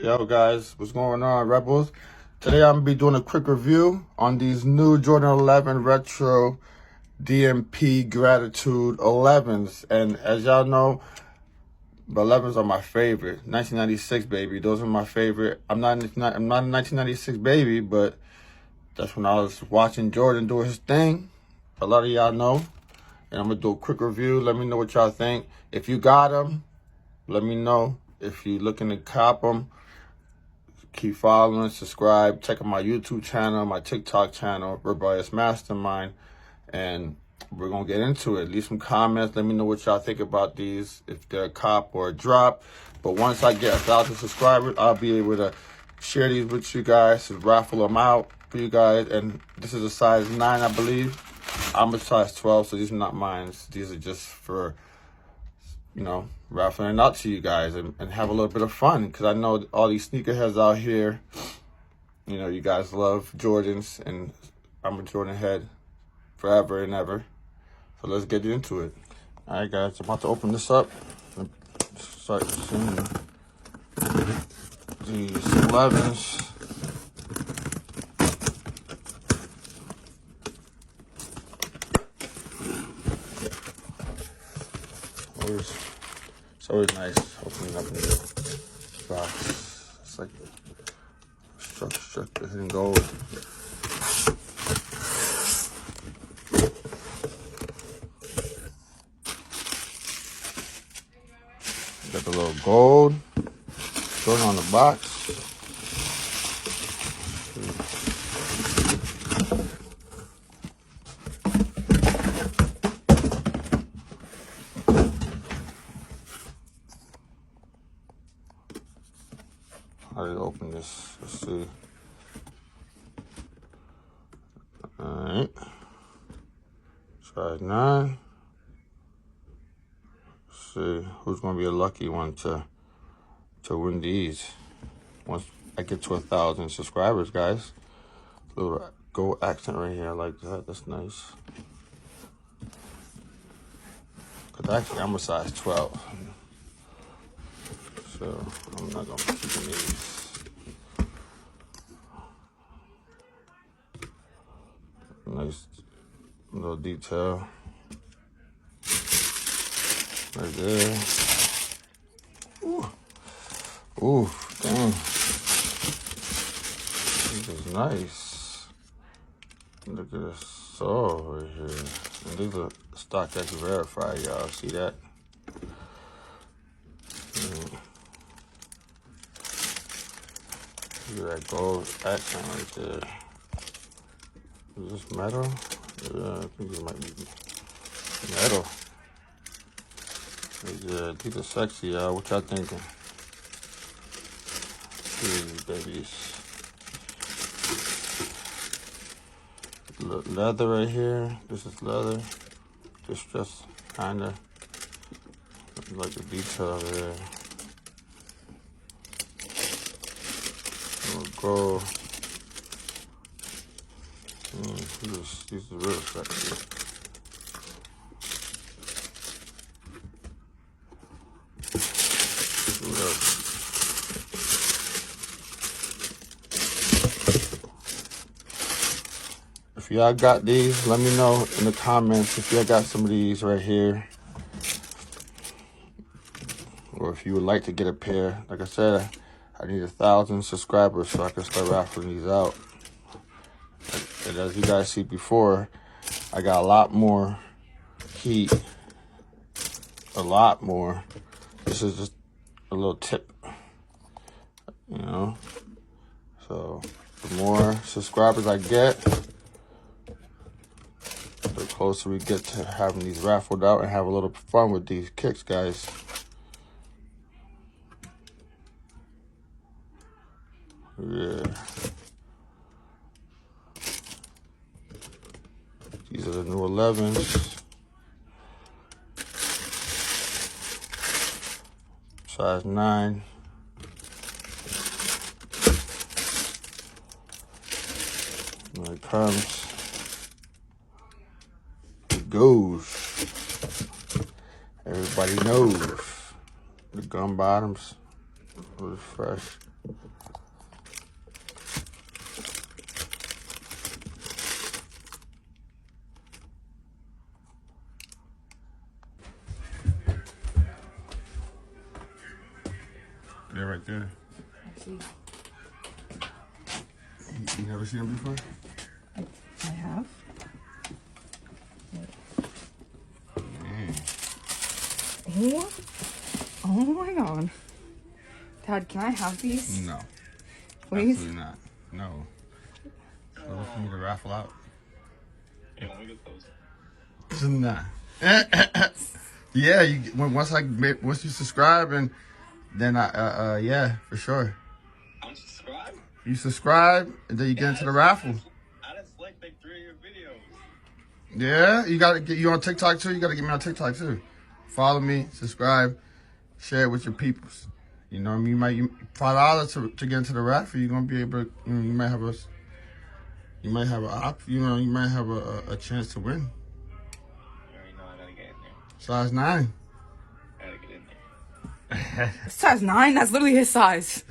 Yo guys, what's going on, Rebels? Today I'm gonna be doing a quick review on these new Jordan 11 Retro DMP Gratitude 11s. And as y'all know, the 11s are my favorite. 1996 baby, those are my favorite. I'm not a 1996 baby, but that's when I was watching Jordan do his thing. A lot of y'all know. And I'm gonna do a quick review. Let me know what y'all think. If you got them, let me know. If you're looking to cop them, keep following, subscribe, check out my YouTube channel, my TikTok channel, Rebellious Mastermind, and we're gonna get into it. Leave some comments. Let me know what y'all think about these, if they're a cop or a drop. But once I get 1,000 subscribers, I'll be able to share these with you guys, to raffle them out for you guys. And this is a size 9, I believe. I'm a size 12, so these are not mine. These are just for, you know, raffling it out to you guys and have a little bit of fun, because I know all these sneakerheads out here, you know, you guys love Jordans, and I'm a Jordan head forever and ever. So let's get into it. All right, guys, I'm about to open this up and start seeing these 11s. It's always nice opening up a new box. It's like struck hidden gold. Got the little gold Jordan on the box. How do you open this? Let's see. Alright. Size 9. Let's see who's gonna be a lucky one to win these. Once I get to 1,000 subscribers, guys. Little gold accent right here. I like that. That's nice. Cause actually I'm a size 12. So I'm not gonna be keeping these. Nice little detail right there. Ooh, damn. This is nice. Look at this sole right here. And these are StockX verified, y'all. See that? Look at that gold accent right there. Is this metal? Yeah, I think it might be metal. Yeah, these are sexy, y'all. What y'all thinking? These babies. Leather right here. This is leather. Just kinda like the detail there. Gold. These are real sexy. If y'all got these, let me know in the comments if y'all got some of these right here. Or if you would like to get a pair. Like I said, I need 1,000 subscribers so I can start raffling these out. And as you guys see before, I got a lot more heat. A lot more. This is just a little tip, you know. So the more subscribers I get, the closer we get to having these raffled out and have a little fun with these kicks, guys. Yeah. These are the new 11s. Size 9. There it comes. It goes. Everybody knows. The gum bottoms. Really fresh. They're right there. I see. You never seen them before? I have. Oh, oh my god. Dad, can I have these? No. Please? Absolutely not. No. So for me to raffle out. Yeah, let me get those. Nah. Yeah, once you subscribe and then yeah, for sure. I'm subscribed. You subscribe and then you get into the raffle. I done select like 3 of your videos. Yeah, you gotta get you on TikTok too. You gotta get me on TikTok too. Follow me, subscribe, share it with your peoples. You know what I mean? You $5 to get into the raffle. You're gonna be able to. You might have a chance to win. You already know I gotta get in there. Size 9. I gotta get in there. Size 9? That's literally his size.